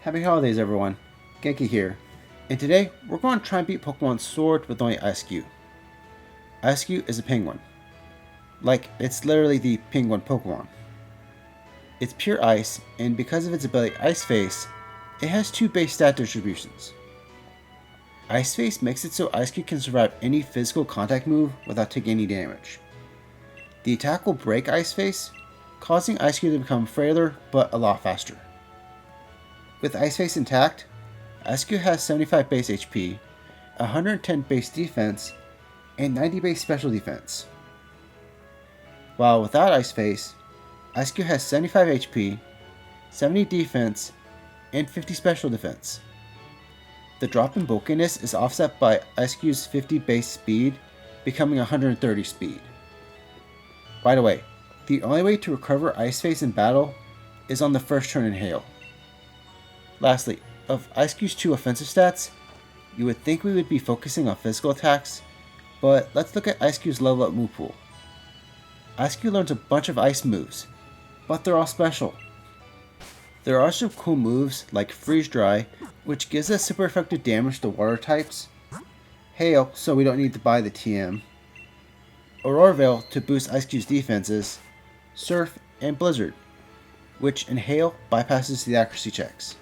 Happy holidays everyone, Genki here, and today we're going to try and beat Pokemon Sword with only Eiscue. Eiscue is a penguin. Like, it's literally the penguin Pokemon. It's pure ice, and because of its ability Ice Face, it has two base stat distributions. Ice Face makes it so Eiscue can survive any physical contact move without taking any damage. The attack will break Ice Face, causing Eiscue to become frailer but a lot faster. With Ice Face intact, Eiscue has 75 base HP, 110 base defense, and 90 base special defense. While without Ice Face, Eiscue has 75 HP, 70 defense, and 50 special defense. The drop in bulkiness is offset by Eiscue's 50 base speed, becoming 130 speed. By the way, the only way to recover Ice Face in battle is on the first turn in Hail. Lastly, of Eiscue's two offensive stats, you would think we would be focusing on physical attacks, but let's look at Eiscue's level up move pool. Eiscue learns a bunch of ice moves, but they're all special. There are some cool moves like Freeze Dry, which gives us super effective damage to water types, Hail, so we don't need to buy the TM, Aurora Veil to boost Eiscue's defenses, Surf, and Blizzard, which in Hail bypasses the accuracy checks.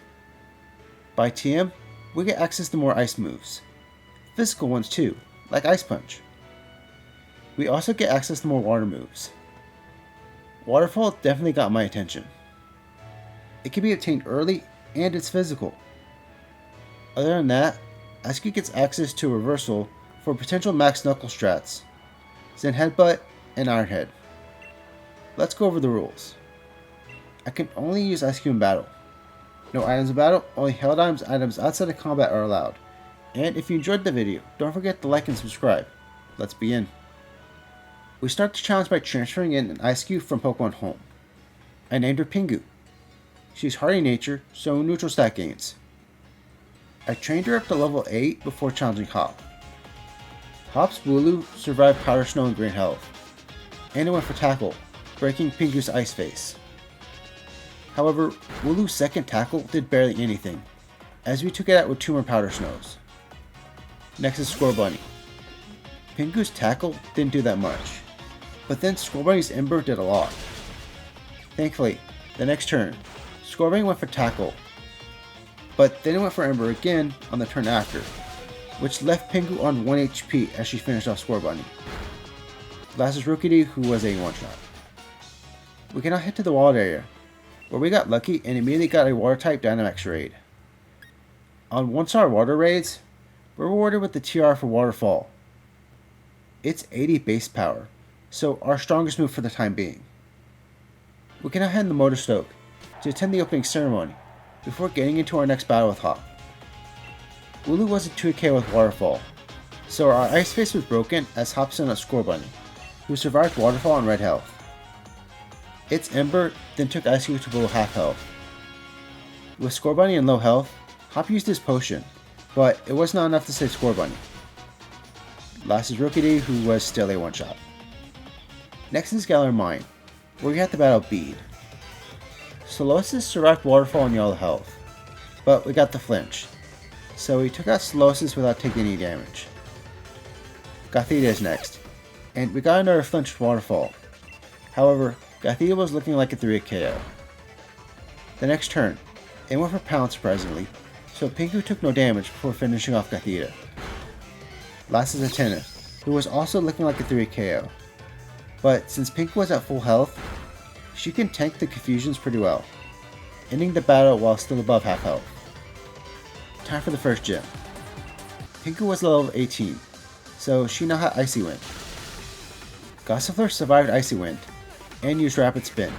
By TM, we get access to more ice moves. Physical ones too, like Ice Punch. We also get access to more water moves. Waterfall definitely got my attention. It can be obtained early, and it's physical. Other than that, Eiscue gets access to Reversal for potential max knuckle strats, Zen Headbutt, and Iron Head. Let's go over the rules. I can only use Eiscue in battle. No items in battle, only held items outside of combat are allowed. And if you enjoyed the video, don't forget to like and subscribe. Let's begin. We start the challenge by transferring in an Eiscue from Pokemon Home. I named her Pingu. She's hardy nature, so neutral stat gains. I trained her up to level 8 before challenging Hop. Hop's Wooloo survived Powder Snow and Green Health, and it went for Tackle, breaking Pingu's Ice Face. However, Wooloo's second tackle did barely anything, as we took it out with 2 more Powder Snows. Next is Scorbunny. Pingu's tackle didn't do that much, but then Scorbunny's Ember did a lot. Thankfully, the next turn, Scorbunny went for tackle, but then it went for Ember again on the turn after, which left Pingu on 1 HP as she finished off Scorbunny. Last is Rookidee, who was a one-shot. We can now head to the wild area, where we got lucky and immediately got a water-type Dynamax raid. On 1-star water raids, we're rewarded with the TR for Waterfall. It's 80 base power, so our strongest move for the time being. We can now head in the Motor Stoke to attend the opening ceremony before getting into our next battle with Hop. Wooloo wasn't 2k with Waterfall, so our Ice Face was broken as Hop sent out Scorbunny, who survived Waterfall on red health. Its Ember then took Eiscue to below half health. With Scorbunny in low health, Hop used his potion, but it was not enough to save Scorbunny. Last is Rookidee, who was still a one-shot. Next is Galar Mine, where we have to battle Bead. Solosis survived Waterfall in yellow health, but we got the flinch, so we took out Solosis without taking any damage. Gothita is next, and we got another flinched Waterfall. However, Gothita was looking like a 3-hit KO. The next turn, it went for Pound surprisingly, so Pingu took no damage before finishing off Gothita. Last is Atenna, who was also looking like a 3-hit KO. But since Pingu was at full health, she can tank the confusions pretty well, ending the battle while still above half health. Time for the first gym. Pingu was level 18, so she now had Icy Wind. Gossifleur survived Icy Wind, and used Rapid Spin,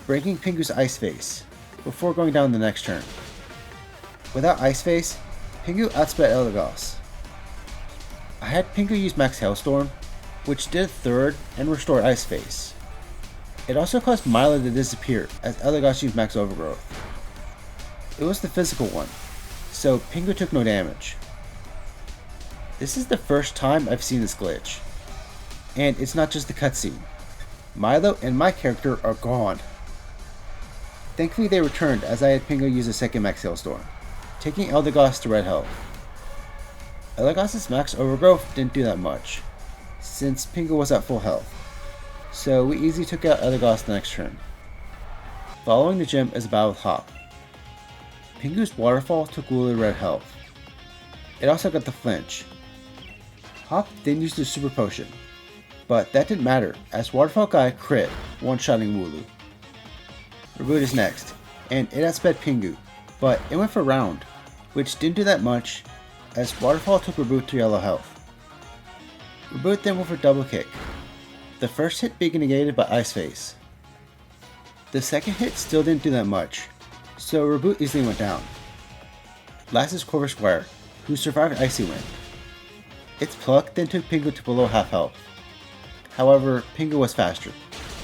breaking Pingu's Ice Face, before going down the next turn. Without Ice Face, Pingu outsped Eldegoss. I had Pingu use Max Hailstorm, which did third and restored Ice Face. It also caused Milo to disappear as Eldegoss used Max Overgrowth. It was the physical one, so Pingu took no damage. This is the first time I've seen this glitch, and it's not just the cutscene. Milo and my character are gone. Thankfully they returned as I had Pingu use a second max hailstorm, taking Eldegoss to red health. Eldegoss's max overgrowth didn't do that much, since Pingu was at full health, so we easily took out Eldegoss the next turn. Following the gym is a battle with Hop. Pingu's waterfall took Wooloo red health. It also got the flinch. Hop then used his super potion, but that didn't matter as Waterfall got a crit, one-shotting Wooloo. Reboot is next, and it outsped Pingu, but it went for round, which didn't do that much as Waterfall took Reboot to yellow health. Reboot then went for double kick, the first hit being negated by Ice Face. The second hit still didn't do that much, so Reboot easily went down. Last is Corvus Squire, who survived Icy Wind. Its pluck then took Pingu to below half health. However, Pingu was faster,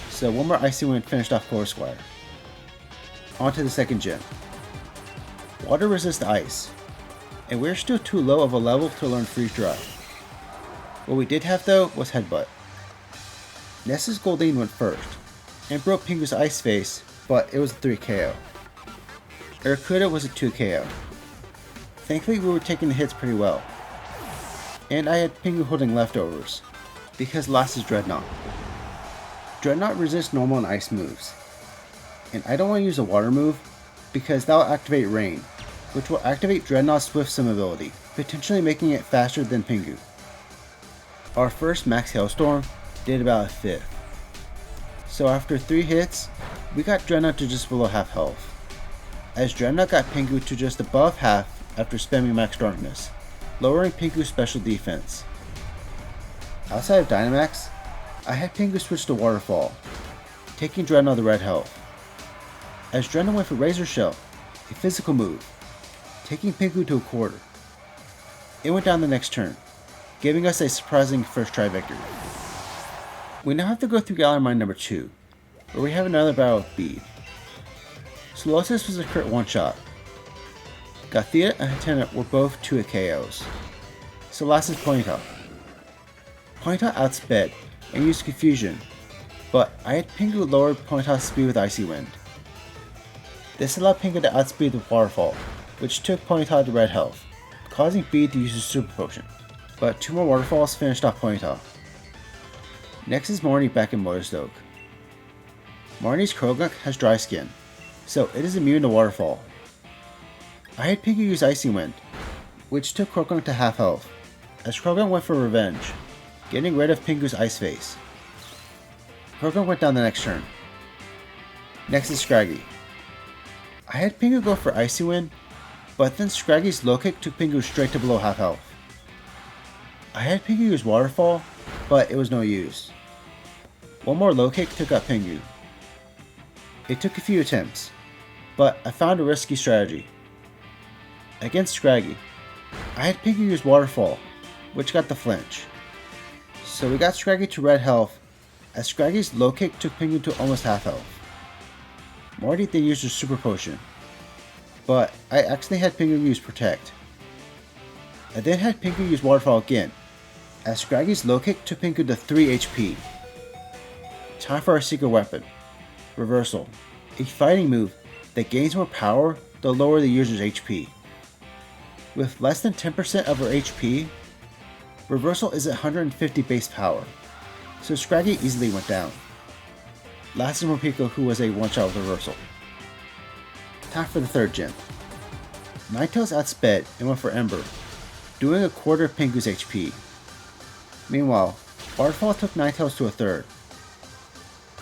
so one more Icy Wind finished off Corvus Squire. On to the second gym. Water resists ice, and we're still too low of a level to learn Freeze Dry. What we did have though was Headbutt. Ness's Goldeen went first, and broke Pingu's Ice Face, but it was a 3 KO. Urakuda was a 2 KO. Thankfully we were taking the hits pretty well, and I had Pingu holding leftovers, because last is Dreadnought. Dreadnought resists normal and ice moves, and I don't want to use a water move because that will activate Rain, which will activate Dreadnought's Swift Swim ability, potentially making it faster than Pingu. Our first max Hailstorm did about a fifth, so after 3 hits, we got Dreadnought to just below half health, as Dreadnought got Pingu to just above half after spamming Max Darkness, lowering Pingu's special defense. Outside of Dynamax, I had Pingu switch to Waterfall, taking Dreadnought the red health, as Dreadnought went for Razor Shell, a physical move, taking Pingu to a quarter. It went down the next turn, giving us a surprising first try victory. We now have to go through Galar Mine number 2, where we have another battle with Bede. Solosis was a crit one-shot. Gothita and Hatena were both 2 KOs. So last is Ponyta. Ponyta outsped and used Confusion, but I had Pingu lowered Ponyta's speed with Icy Wind. This allowed Pingu to outspeed the Waterfall, which took Ponyta to red health, causing Bede to use his super potion, but 2 more Waterfalls finished off Ponyta. Next is Marnie back in Motorstoke. Marnie's Krogunk has dry skin, so it is immune to Waterfall. I had Pingu use Icy Wind, which took Krogunk to half health, as Krogunk went for revenge, getting rid of Pingu's Ice Face. Krogunk went down the next turn. Next is Scraggy. I had Pingu go for Icy Wind, but then Scraggy's low kick took Pingu straight to below half health. I had Pingu use Waterfall, but it was no use. One more low kick took out Pingu. It took a few attempts, but I found a risky strategy. Against Scraggy, I had Pingu use Waterfall, which got the flinch. So we got Scraggy to red health, as Scraggy's low kick took Pingu to almost half health. Marty then used her super potion, but I accidentally had Pingu use Protect. I then had Pingu use Waterfall again, as Scraggy's low kick took Pingu to 3 HP. Time for our secret weapon, Reversal, a fighting move that gains more power the lower the user's HP. With less than 10% of her HP, Reversal is at 150 base power, so Scraggy easily went down. Last is Morpeko, who was a one-shot with Reversal. Time for the third gym. Ninetales outsped and went for Ember, doing a quarter of Pingu's HP. Meanwhile, Waterfall took Ninetales to a third.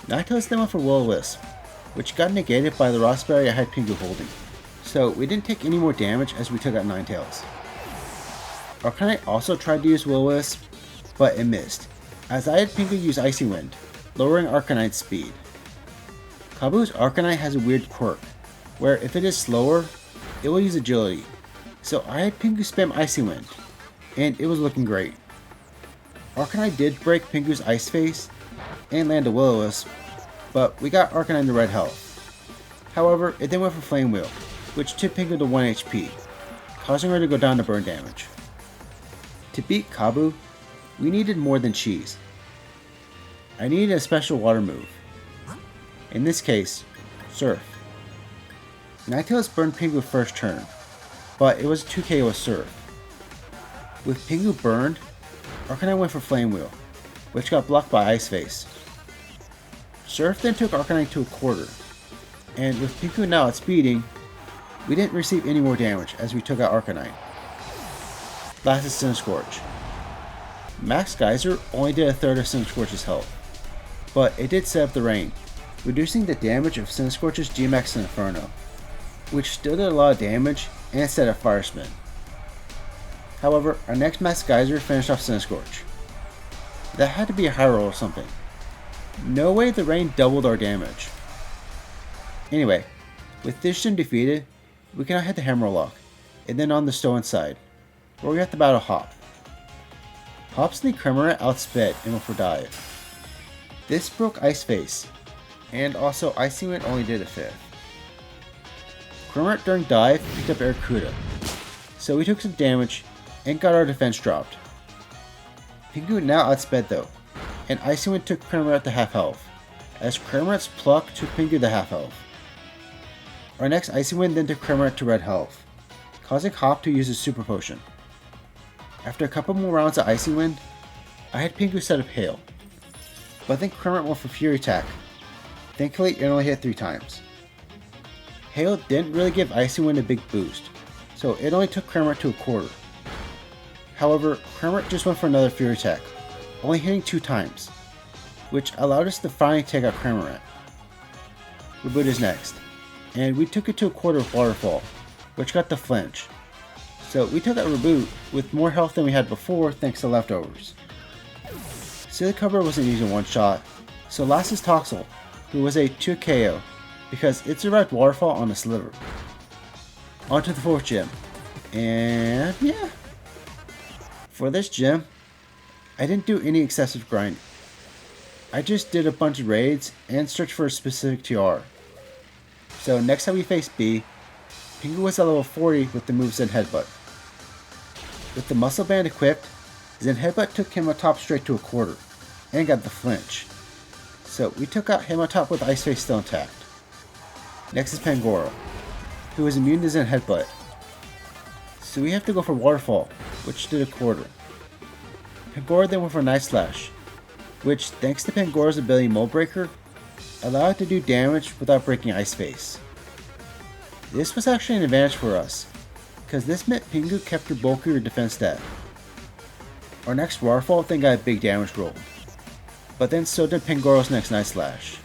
Ninetales then went for Will-O-Wisp, which got negated by the Rossberry I had Pingu holding, so we didn't take any more damage as we took out Ninetales. Arcanine also tried to use Will-O-Wisp, but it missed, as I had Pingu use Icy Wind, lowering Arcanine's speed. Kabu's Arcanine has a weird quirk, where if it is slower, it will use Agility, so I had Pingu spam Icy Wind, and it was looking great. Arcanine did break Pingu's Ice Face and land a Will-O-Wisp, but we got Arcanine to red health. However, it then went for Flame Wheel, which took Pingu to 1 HP, causing her to go down to burn damage. To beat Kabu, we needed more than cheese. I needed a special water move. In this case, Surf. Ninetales burned Pingu first turn, but it was a 2KO with Surf. With Pingu burned, Arcanine went for Flame Wheel, which got blocked by Ice Face. Surf then took Arcanine to a quarter, and with Pingu now outspeeding, we didn't receive any more damage as we took out Arcanine. Last is Cinescorch. Max Geyser only did a third of Cinescorch's health, but it did set up the rain, reducing the damage of Cinescorch's G-Max and Inferno, which still did a lot of damage and set up Fire Spin. However, our next Max Geyser finished off Cinescorch. That had to be a high roll or something. No way the rain doubled our damage. Anyway, with this gym defeated, we can now hit the Hammerlock, and then on the Stolen side, where we have to battle Hop. Hop's the Cramorant outsped and went for Dive. This broke Ice Face, and also Icy Wind only did a fifth. Cramorant during Dive picked up Arrokuda, so we took some damage and got our defense dropped. Pingu now outsped though, and Icy Wind took Cramorant to half health, as Cramorant's Pluck took Pingu to half health. Our next Icy Wind then took Cramorant to red health, causing Hop to use his Super Potion. After a couple more rounds of Icy Wind, I had Pingu set up Hail, but then Cramorant went for Fury Attack. Thankfully, it only hit 3 times. Hail didn't really give Icy Wind a big boost, so it only took Cramorant to a quarter. However, Cramorant just went for another Fury Attack, only hitting 2 times, which allowed us to finally take out Cramorant. Reboot is next, and we took it to a quarter with Waterfall, which got the flinch. So we took out Reboot with more health than we had before thanks to leftovers. Silicobra was an easy one-shot, so last is Toxel, who was a 2KO because it survived Waterfall on a Sliver. On to the 4th gym, and yeah. For this gym, I didn't do any excessive grinding. I just did a bunch of raids and searched for a specific TR. So next time we faced B, Pingu was at level 40 with the move Zen Headbutt. With the Muscle Band equipped, Zen Headbutt took him on top straight to a quarter, and got the flinch. So we took out him on top with Ice Face still intact. Next is Pangoro, who is immune to Zen Headbutt. So we have to go for Waterfall, which did a quarter. Pangoro then went for Night Slash, which thanks to Pangoro's ability Mold Breaker, allowed it to do damage without breaking Ice Face. This was actually an advantage for us, because this meant Pingu kept her bulkier defense stat. Our next Waterfall then got a big damage roll, but then so did Pangoro's next Night Slash.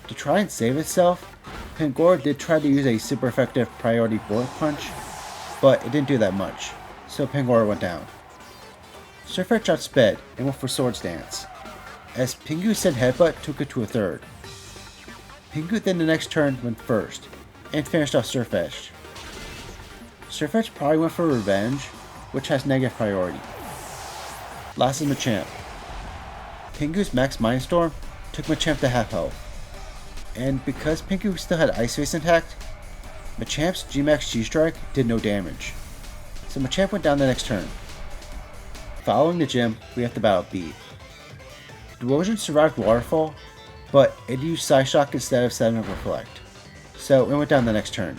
To try and save itself, Pangoro did try to use a super effective priority Bullet Punch, but it didn't do that much, so Pangoro went down. Surfetch outsped and went for Swords Dance, as Pingu Zen Headbutt took it to a third. Pingu then the next turn went first, and finished off Surfetch. Surfetch probably went for Revenge, which has negative priority. Last is Machamp. Pingu's Max Mindstorm took Machamp to half health, and because Pingu still had Ice Face intact, Machamp's G-Max G-Strike did no damage, so Machamp went down the next turn. Following the gym, we have to battle B. Duosion survived Waterfall, but it used Psyshock instead of setting up Reflect, so it went down the next turn.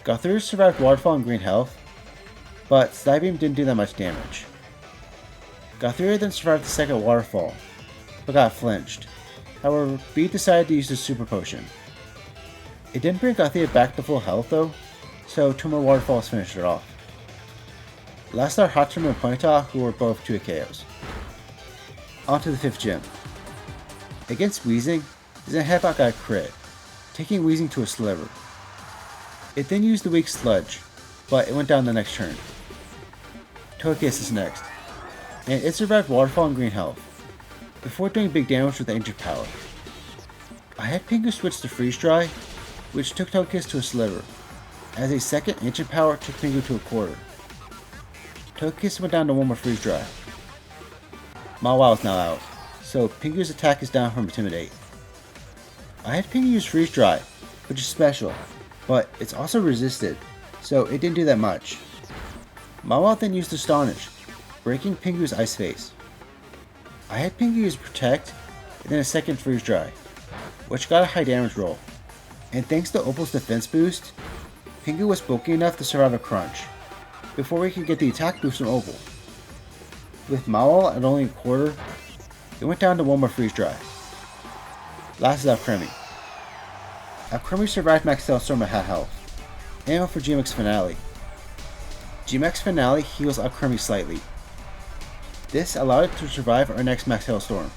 Gothru survived Waterfall and Green Health, but Psybeam didn't do that much damage. Gothru then survived the second Waterfall, but got flinched. However, B decided to use the Super Potion. It didn't bring Gothru back to full health though, so 2 more Waterfalls finished it off. Last are Hatsumi and Ponyta, who were both 2 KOs. On to the 5th gym. Against Weezing, Zen Headbutt got a crit, taking Weezing to a Sliver. It then used the weak Sludge, but it went down the next turn. Togekiss is next, and it survived Waterfall and Green Health, before doing big damage with Ancient Power. I had Pingu switch to Freeze Dry, which took Togekiss to a Sliver, as a second Ancient Power took Pingu to a quarter. Togekiss went down to 1 more Freeze Dry. Mawile is now out, so Pingu's attack is down from Intimidate. I had Pingu use Freeze Dry, which is special, but it's also resisted, so it didn't do that much. Mawile then used Astonish, breaking Pingu's Ice Face. I had Pingu use Protect, and then a second Freeze Dry, which got a high damage roll. and thanks to Opal's defense boost, Pingu was bulky enough to survive a crunch, before we could get the attack boost from Opal. With Mawal at only a quarter, it went down to one more freeze dry. Last is Alcremie. Alcremie survived Max Storm at half health, and went for GMX Finale. GMX Finale heals Alcremie slightly. This allowed it to survive our next Max Storm,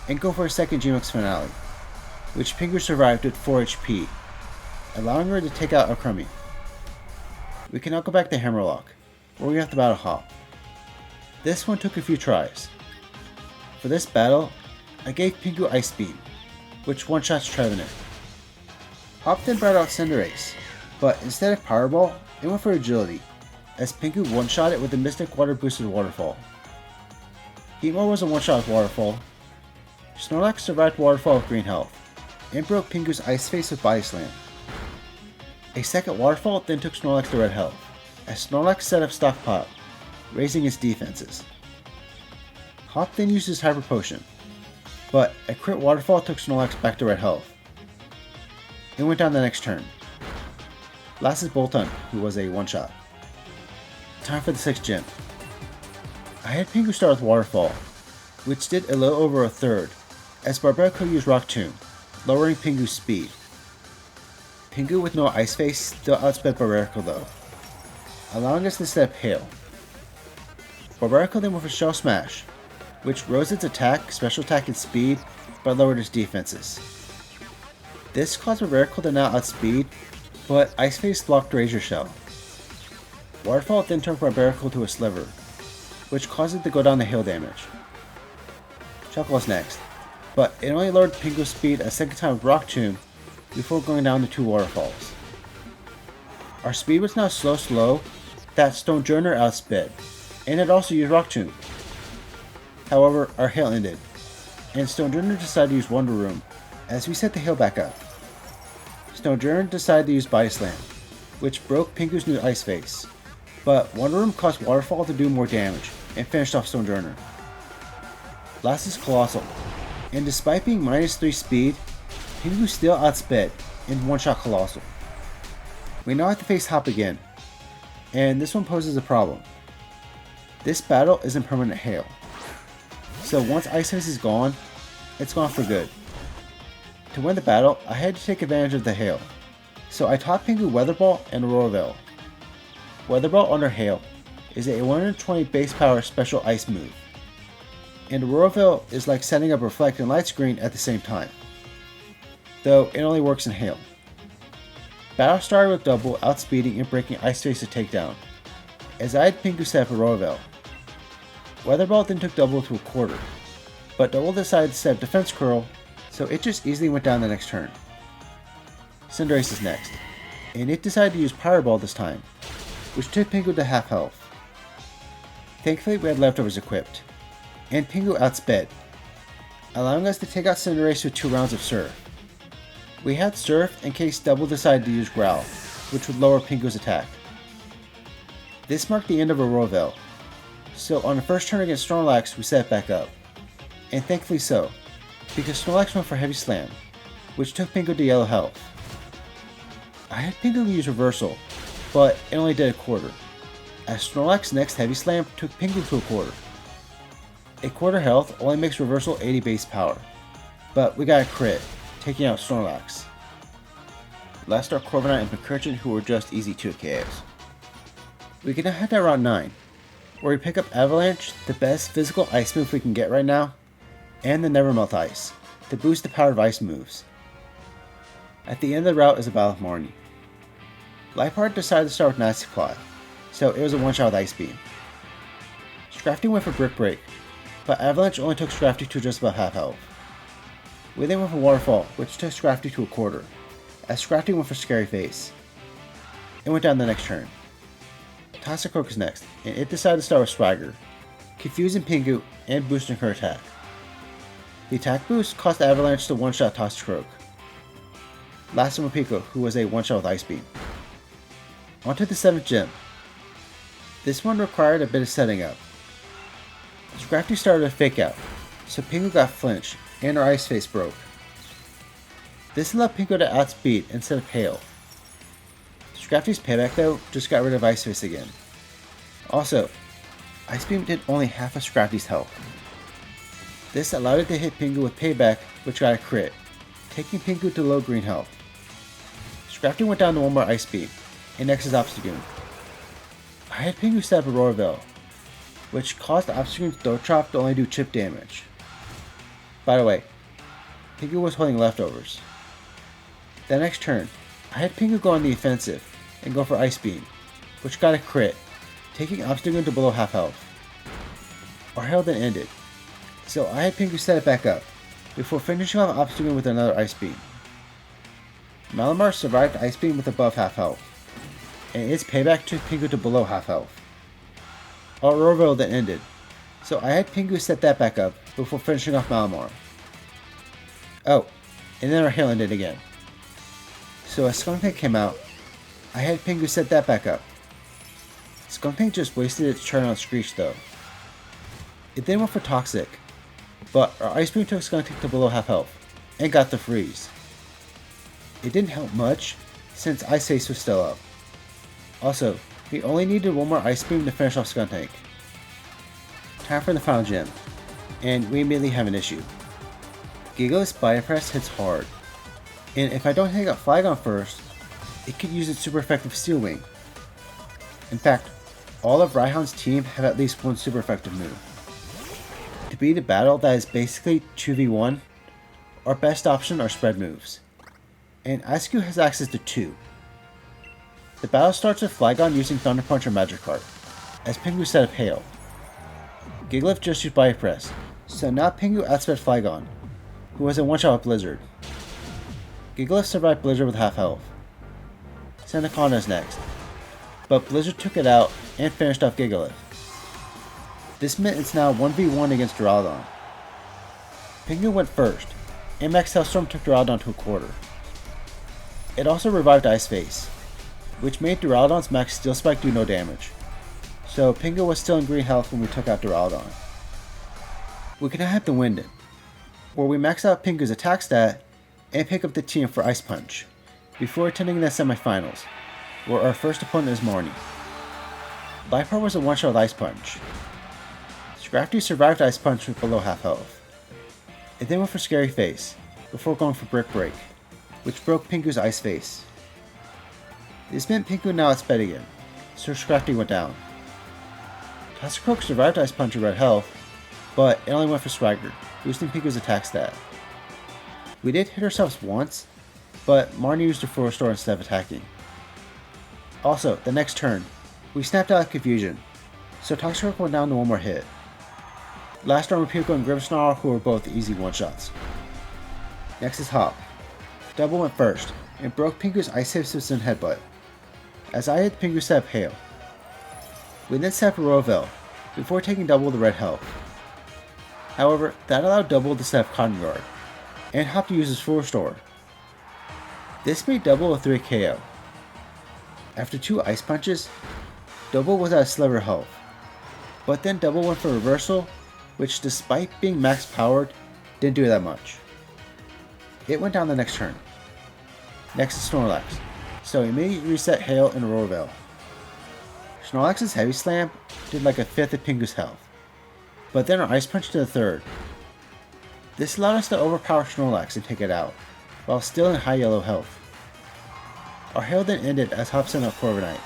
and go for a second GMX Finale, which Pingu survived with 4 HP, allowing her to take out Alcremie. We can now go back to Hammerlock, where we have to battle Hop. This one took a few tries. For this battle, I gave Pingu Ice Beam, which one-shots Trevenant. Hop then brought out Cinderace, but instead of Powerball, it went for Agility, as Pingu one-shot it with the Mystic Water boosted Waterfall. Heatmore was a one-shot with Waterfall. Snorlax survived Waterfall with Green Health, and broke Pingu's Ice Face with Body Slam. A second Waterfall then took Snorlax to Red Health, as Snorlax set up Stock Pot, raising its defenses. Hop then used his Hyper Potion, but a crit Waterfall took Snorlax back to Red Health. It went down the next turn. Last is Boltund, who was a one-shot. Time for the 6th gym. I had Pingu start with Waterfall, which did a little over a third, as Barbarico used Rock Tomb, lowering Pingu's speed. Pingu with no Ice Face still outsped Barbarico though, allowing us to step Hail. Barbarico then went for Shell Smash, which rose its attack, special attack, and speed, but lowered its defenses. This caused Barbarico to now outspeed, but Ice Face blocked Razor Shell. Waterfall then turned Barbarico to a Sliver, which caused it to go down to hail damage. Chuckle was next, but it only lowered Pingu's speed a second time with Rock Tomb before going down to 2 Waterfalls. Our speed was now slow that Stonjourner outsped, and it also used Rock Tomb. However, our hail ended, and Stonjourner decided to use Wonder Room as we set the hail back up. Stonjourner decided to use Body Slam, which broke Pingu's new Ice Face, but Wonder Room caused Waterfall to do more damage and finished off Stonjourner. Last is Colossal, and despite being -3 speed, Pingu still outsped and one-shot Colossal. We now have to face Hop again, and this one poses a problem. This battle is in permanent hail, so once Ice Face is gone, it's gone for good. To win the battle, I had to take advantage of the hail, so I taught Pingu Weather Ball and Aurora Veil. Weather Ball under hail is a 120 base power special ice move, and Aurora Veil is like setting up Reflect and Light Screen at the same time, though it only works in hail. Battle started with Double outspeeding and breaking Ice Face to takedown, as I had Pingu set up Aurora Veil. Weather Ball then took Double to a quarter, but Double decided to set up Defense Curl, so it just easily went down the next turn. Cinderace is next, and it decided to use Powerball this time, which took Pingu to half health. Thankfully we had leftovers equipped, and Pingu outsped, allowing us to take out Cinderace with 2 rounds of Surf. We had Surf in case Double decided to use Growl, which would lower Pingu's attack. This marked the end of Aurora Veil, so on the first turn against Snorlax we set it back up, and thankfully so, because Snorlax went for Heavy Slam, which took Pingu to yellow health. I had Pingu use Reversal, but it only did a quarter, as Snorlax's next Heavy Slam took Pingu to a quarter. A quarter health only makes Reversal 80 base power, but we got a crit, taking out Snorlax. Last are Corviknight and Pincurchin, who were just easy 2 KOs. We can now head to round 9, where we pick up Avalanche, the best physical ice move we can get right now, and the Never Melt Ice, to boost the power of ice moves. At the end of the route is a battle with Marnie. Liepard decided to start with Nasty Plot, so it was a one-shot with Ice Beam. Scrafty went for Brick Break, but Avalanche only took Scrafty to just about half health. We then went for Waterfall, which took Scrafty to a quarter, as Scrafty went for Scary Face. It went down the next turn. Toxicroak is next, and it decided to start with Swagger, confusing Pingu and boosting her attack. The attack boost caused Avalanche to one-shot Toxicroak. Last is Morpeko, who was a one-shot with Ice Beam. On to the 7th gym. This one required a bit of setting up. Scrafty started a Fake Out, so Pingu got flinched and her Ice Face broke. This allowed Pingu to outspeed instead of hail. Scrafty's payback though just got rid of Ice Fist again. Also, Ice Beam did only half of Scrafty's health. This allowed it to hit Pingu with payback, which got a crit, taking Pingu to low green health. Scrafty went down to one more Ice Beam, and next is Obstagoon. I had Pingu set up a Roarville, which caused Obstagoon's Throat Chop to only do chip damage. By the way, Pingu was holding leftovers. The next turn, I had Pingu go on the offensive and go for Ice Beam, which got a crit, taking Obstagoon to below half health. Our hail then ended, so I had Pingu set it back up, before finishing off Obstagoon with another Ice Beam. Malamar survived Ice Beam with above half health, and its payback took Pingu to below half health. Our Roarville then ended, so I had Pingu set that back up before finishing off Malamar. Oh, and then our hail ended again. So as Skunktank came out, I had Pingu set that back up. Skunktank just wasted its turn on Screech though. It then went for Toxic, but our Ice Beam took Skunktank to below half health, and got the freeze. It didn't help much, since Ice Face was still up. Also, we only needed one more Ice Beam to finish off Skunktank. Time for the final gem, and we immediately have an issue. Gigalith's Body Press hits hard, and if I don't take out Flygon first, it could use its super effective Steel Wing. In fact, all of Raihan's team have at least one super effective move. To beat a battle that is basically 2v1, our best option are spread moves, and Eiscue has access to 2. The battle starts with Flygon using Thunder Punch or Magikarp, as Pingu set up Hail. Gigalith just used Body Press, so now Pingu outsped Flygon, who was a one-shot with Blizzard. Gigalith survived Blizzard with half health. Sandaconda is next, but Blizzard took it out and finished off Gigalith. This meant it's now 1v1 against Duraludon. Pingu went first, and Max Hellstorm took Duraludon to a quarter. It also revived Ice Face, which made Duraludon's Max Steel Spike do no damage, so Pingu was still in green health when we took out Duraludon. We can now have the Winden, where we max out Pingu's attack stat and pick up the team for Ice Punch, before attending the semifinals, where our first opponent is Marnie. Liepard was a one-shot with Ice Punch. Scrafty survived Ice Punch with below half health. It then went for Scary Face, before going for Brick Break, which broke Pingu's Ice Face. This meant Pingu now outsped again, so Scrafty went down. Toxicroak survived Ice Punch at red health, but it only went for Swagger, boosting Pingu's attack stat. We did hit ourselves once, but Marnie used her Full Restore instead of attacking. Also, the next turn, we snapped out of Confusion, so Toxicroak went down to one more hit. Last round were Pico and Grimmsnarl, who were both easy one-shots. Next is Hop. Double went first, and broke Pingu's Ice Fist and Headbutt, as I had Pingu set up Hail. We then set up a Roarville, before taking double the red health. However, that allowed double to set up Cotton Guard, and Hop to use his Full Restore. This made double a 3 KO. After 2 Ice Punches, double was at a sliver health, but then double went for Reversal, which despite being max powered, didn't do that much. It went down the next turn. Next is Snorlax, so we immediately reset Hail and Roarville. Snorlax's Heavy Slam did like a fifth of Pingu's health, but then our Ice Punch to the third. This allowed us to overpower Snorlax and take it out, while still in high yellow health. Our Hail then ended as Hop sent out Corviknight,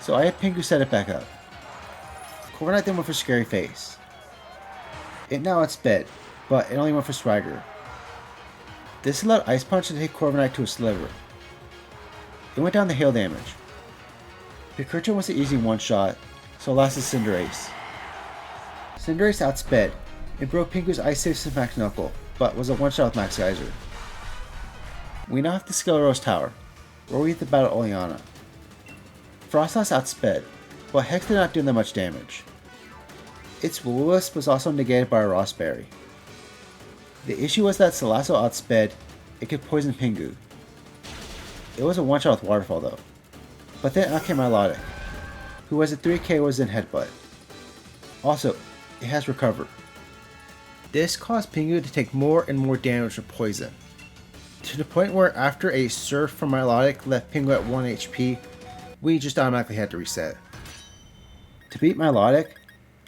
so I had Pingu set it back up. Corviknight then went for Scary Face. It now outsped, but it only went for Swagger. This allowed Ice Punch to take Corviknight to a sliver. It went down the hail damage. Pikachu was an easy one-shot, so last is Cinderace. Cinderace outsped and broke Pingu's Ice Safe with Max Knuckle, but was a one-shot with Max Geyser. We now have the Skeletor's Tower, where we hit the battle Oleana. Frostlass outsped, but Hex did not do that much damage. Its Will-O-Wisp was also negated by a Rossberry. The issue was that Salasso outsped, it could poison Pingu. It was a one-shot with Waterfall though. But then out came Milotic, who was at 3 KOs in Headbutt. Also, it has Recover. This caused Pingu to take more and more damage from Poison. to the point where after a surf from Melodic left Pingu at 1 HP, we just automatically had to reset. To beat Melodic,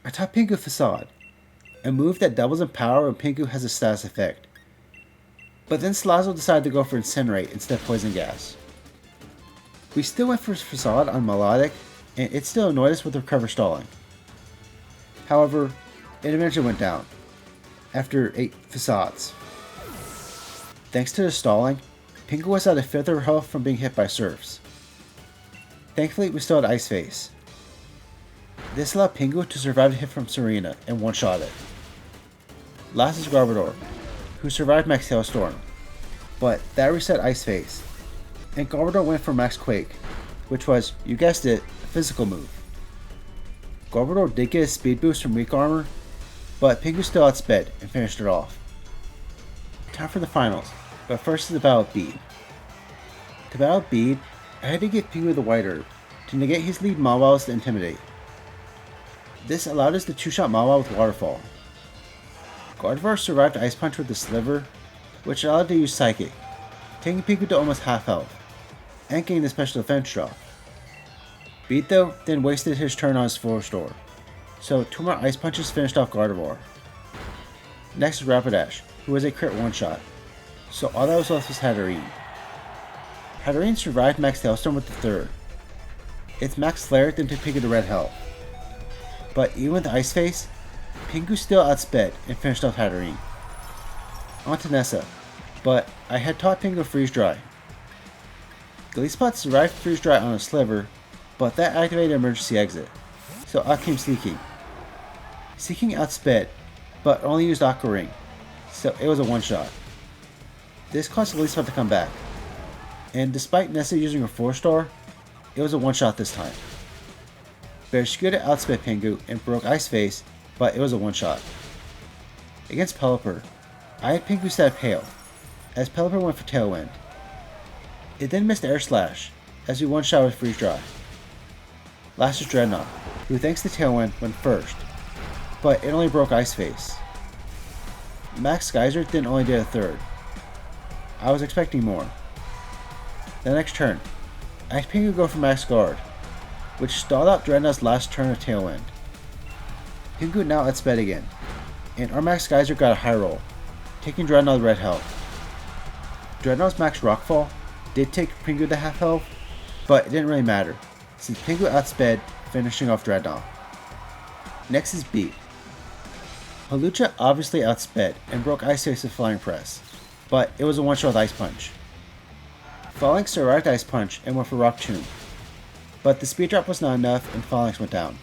I taught Pingu Facade, a move that doubles in power when Pingu has a status effect. But then Salazzle decided to go for Incinerate instead of Poison Gas. We still went for Facade on Melodic, and it still annoyed us with Recover stalling. However, it eventually went down, after 8 Facades. Thanks to the stalling, Pingu was at a fifth of her health from being hit by Surfs. Thankfully, we still had Ice Face. This allowed Pingu to survive a hit from Serena and one-shot it. Last is Garbodor, who survived Max Hailstorm, but that reset Ice Face, and Garbodor went for Max Quake, which was, you guessed it, a physical move. Garbodor did get a speed boost from weak armor, but Pingu still outsped and finished it off. Time for the finals, but first is the battle of Bead. To battle Bead, I had to give Pingu the White Herb to negate his lead Mawile to Intimidate. This allowed us to two-shot Mawile with Waterfall. Gardevoir survived Ice Punch with the Sliver, which allowed it to use Psychic, taking Pingu to almost half health, and getting the special defense drop. Beat though then wasted his turn on his full restore, so 2 more Ice Punches finished off Gardevoir. Next is Rapidash, who was a crit one-shot, so all that was left was Hatterene. Hatterene survived Max Hailstorm with the third. Its Max Flare then took Pingu to red health. But even with Ice Face, Pingu still outsped and finished off Hatterene. On to Nessa, but I had taught Pingu Freeze Dry. Gleespot survived Freeze Dry on a Sliver, but that activated emergency exit, so out came Seeking. Seeking outsped, but only used Aqua Ring, so it was a one-shot. This caused Gleespot to come back, and despite Nessa using her 4-star, it was a one-shot this time. Barraskewda outsped Pingu and broke Ice Face, but it was a one-shot. Against Pelipper, I had Pingu set up Hail, as Pelipper went for Tailwind. It then missed Air Slash, as we one-shot with Freeze Dry. Last is Dreadnought, who thanks to Tailwind went first, but it only broke Ice Face. Max Geyser then only did a third. I was expecting more. The next turn, I had Pingu go for Max Guard, which stalled out Dreadnought's last turn of Tailwind. Pingu now outsped again, and our Max Geyser got a high roll, taking Dreadnought red health. Dreadnought's Max Rockfall did take Pingu to half health, but it didn't really matter, since Pingu outsped, finishing off Dreadnought. Next is Beat. Hawlucha obviously outsped and broke Ice Face with Flying Press, but it was a one-shot with Ice Punch. Phalanx survived Ice Punch and went for Rock Tomb, but the speed drop was not enough and Phalanx went down.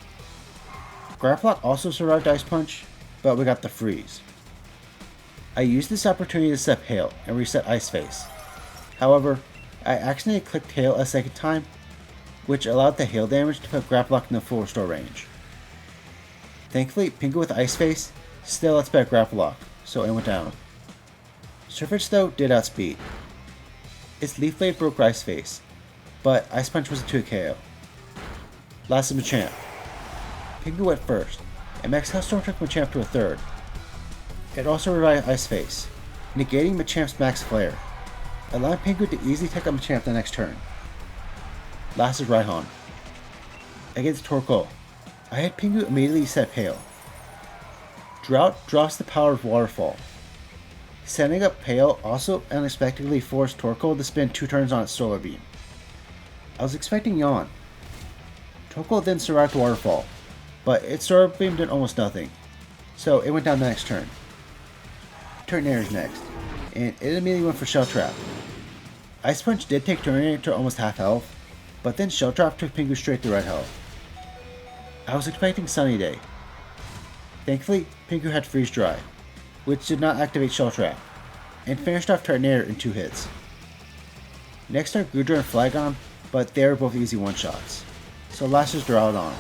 Grapplock also survived Ice Punch, but we got the freeze. I used this opportunity to set Hail and reset Ice Face. However, I accidentally clicked Hail a second time, which allowed the hail damage to put Grapplock in the full restore range. Thankfully, Pingu with Ice Face still outsped Grapplock, so it went down. Surfetch though did outspeed. Its Leaf Blade broke Ice Face, but Ice Punch was a 2 KO. Last is Machamp. Pingu went first, and Max Hailstorm took Machamp to a third. It also revived Ice Face, negating Machamp's Max Flare, allowing Pingu to easily take up Machamp the next turn. Last is Raihan. Against Torkoal, I had Pingu immediately set Hail. Drought drops the power of Waterfall. Setting up Hail also unexpectedly forced Torkoal to spend 2 turns on its Solar Beam. I was expecting Yawn. Torkoal then survived Waterfall, but its Solar Beam did almost nothing, so it went down the next turn. Turtonator is next, and it immediately went for Shell Trap. Ice Punch did take Turtonator to almost half health, but then Shell Trap took Pingu straight to red health. I was expecting Sunny Day. Thankfully, Pingu had Freeze Dry, which did not activate Shell Trap, and finished off Turtonator in 2 hits. Next are Goodra and Flygon, but they were both easy one-shots. So last is Duraludon.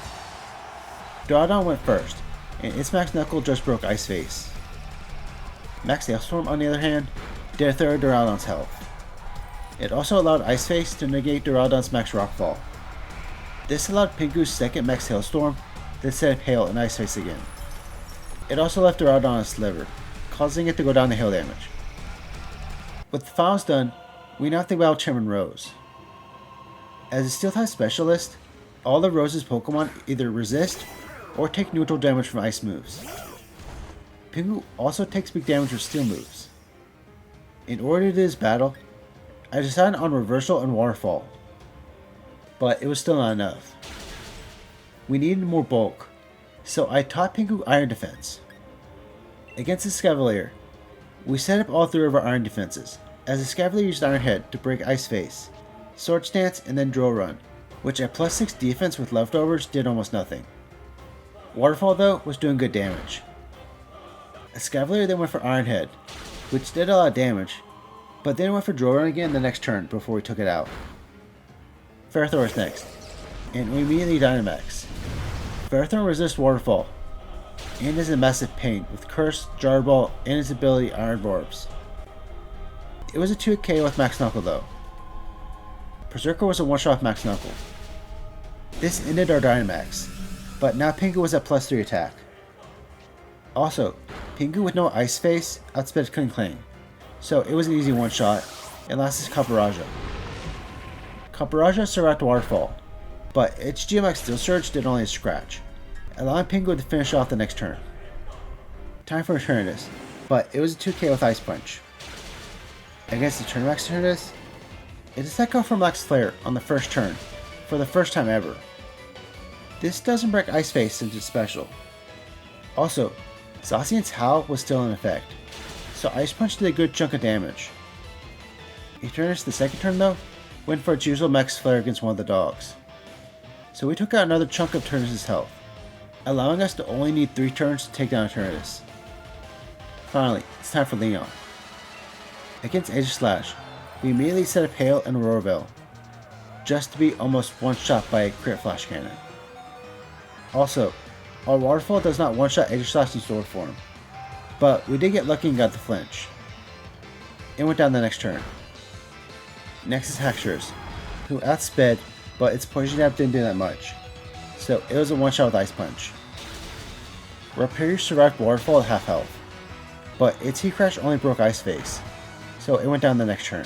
Duraludon went first, and its Max Knuckle just broke Ice Face. Max Hailstorm, on the other hand, did a third of Duraludon's health. It also allowed Ice Face to negate Duraludon's Max Rockfall. This allowed Pingu's second Max Hailstorm to set up Hail and Ice Face again. It also left Duraludon on a Sliver, causing it to go down to hail damage. With the files done, we now have to battle Chairman Rose. As a Steel type specialist, all of Rose's Pokemon either resist or take neutral damage from ice moves. Pingu also takes big damage with steel moves. In order to do this battle, I decided on Reversal and Waterfall, but it was still not enough. We needed more bulk, so I taught Pingu Iron Defense. Against the Escavalier, we set up all three of our Iron defenses, as the Escavalier used Iron Head to break Ice Face, Sword Stance, and then Drill Run, which at plus 6 defense with leftovers did almost nothing. Waterfall though was doing good damage. Escavalier then went for Iron Head, which did a lot of damage, but then went for Drill Run again the next turn before we took it out. Ferrothorn was next, and we immediately Dynamax. Ferrothorn resists Waterfall, and is in massive pain with Curse, Jar Ball, and its ability Iron Orbs. It was a 2-KO with Max Knuckle though. Berserker was a one-shot with Max Knuckle. This ended our Dynamax, but now Pingu was at plus 3 attack. Also, Pingu with no Ice Face outsped Kling, so it was an easy one-shot, and last is Caparaja. Caparaja survived Waterfall, but its GMX Steel Surge did only a scratch, allowing Pingu to finish off the next turn. Time for Eternatus, but it was a 2-KO with Ice Punch. Against the Eternatus Eternatus, it is let go from Max Flare on the first turn, for the first time ever. This doesn't break Ice Face since it's special. Also, Zacian's Howl was still in effect, so Ice Punch did a good chunk of damage. Eternatus the second turn though, went for its usual Max Flare against one of the dogs. So we took out another chunk of Eternatus' health, allowing us to only need 3 turns to take down Eternatus. Finally, it's time for Leon. Against Aegislash, we immediately set up Hail and Aurora Veil, just to be almost one-shot by a crit Flash Cannon. Also, our Waterfall does not one-shot Aegislash in Sword form, but we did get lucky and got the flinch. It went down the next turn. Next is Haxorus, who outsped, but its Poison Jab didn't do that much, so it was a one-shot with Ice Punch. Rhyperior survived Waterfall at half health, but its Heat Crash only broke Ice Face, so it went down the next turn.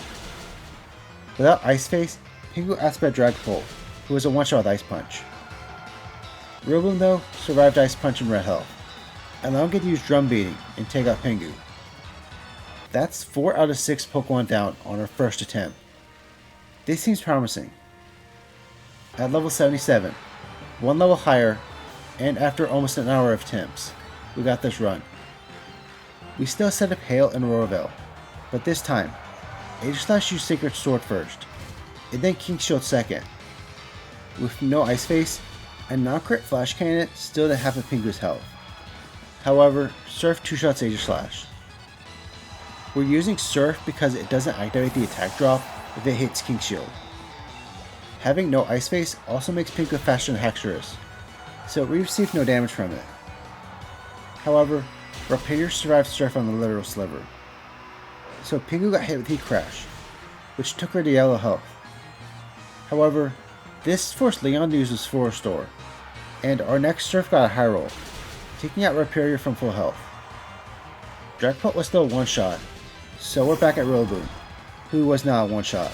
Without Ice Face, Pingu outsped Dragapult, who was a one-shot with Ice Punch. Rillaboom though survived Ice Punch and Red Health, allowing it to use Drum Beating and take out Pingu. That's 4 out of 6 Pokemon down on our first attempt. This seems promising. At level 77, one level higher, and after almost an hour of attempts, we got this run. We still set up Hail and Aurora Veil, but this time, Aegislash used Sacred Sword first, and then King Shield second. With no Ice Face, a non-crit Flash Cannon still did half of Pingu's health. However, Surf 2-shots Aegislash. We're using Surf because it doesn't activate the attack drop if it hits King Shield. Having no Ice Face also makes Pingu faster than Haxorus, so we received no damage from it. However, Rhyperior survived Surf on the literal sliver, so Pingu got hit with Heat Crash, which took her to yellow health. However, this forced Leon to use his full restore, and our next Surf got a high roll, taking out Rhyperior from full health. Dragapult was still a one-shot, so we're back at Rillaboom, who was now a one-shot.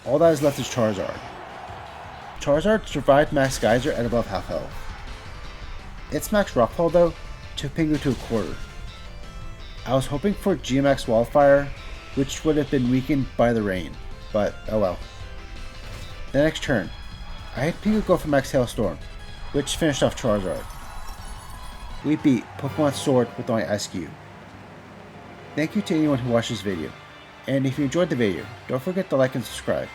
All that is left is Charizard. Charizard survived Max Geyser at above half health. Its Max Rockfall though took Pingu to a quarter. I was hoping for GMX Wildfire, which would have been weakened by the rain, but oh well. The next turn, I had Pingu go for Max Hailstorm, which finished off Charizard. We beat Pokemon Sword with only Eiscue. Thank you to anyone who watched this video, and if you enjoyed the video, don't forget to like and subscribe.